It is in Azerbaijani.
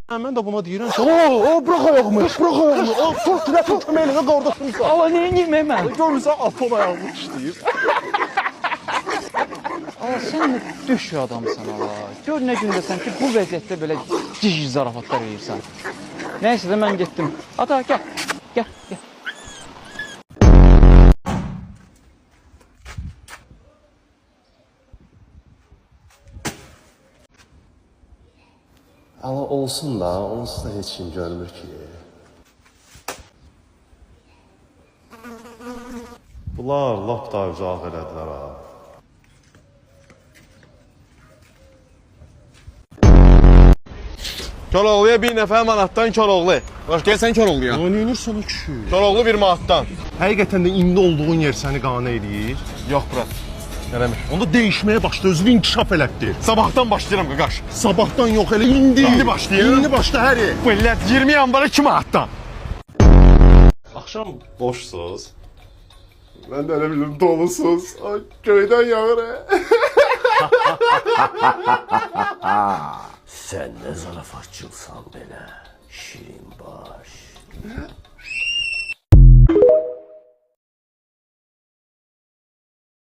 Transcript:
Mən də buna deyirəm ki, bırax ayağımı, bırax ayağımı. Tut, tut, köməyinə qardaşım. Allah neyiniyim mən? Görürsən, atom ayağımı işləyir. Allah sən nə düş adamsan Allah. Gör nə gündəsən ki, bu vəziyyətdə belə cic zarafatlar edirsən. Nəysə də mən getdim. Ata, gəl, gəl, gəl. Ala olsun da, onsuz da heç kim görmür ki. Bunlar lap da uzaq elədilər ha. Koroğluya bir nəfər manatdan Koroğlu. Bax, gəl sən Koroğluya. O neyinirsən o kişi? Koroğlu bir manatdan. Həqiqətən də indi olduğun yer səni qane eləyir. Yox, bırak. Eləmir. Onda dəyişməyə başla, özünü inkişaf elətdir. Sabahdan başlayıram qaqaş. Sabahdan yox, elə indi. İndi başlayır. İndi başla hər yer. Bu illət 20 yanvara 2 manatdan. Axşam boşsuz. Mən də elə bildim dolusuz. Ay, göydən yağır. Sən nə zarafatçılsan belə, şirin baş.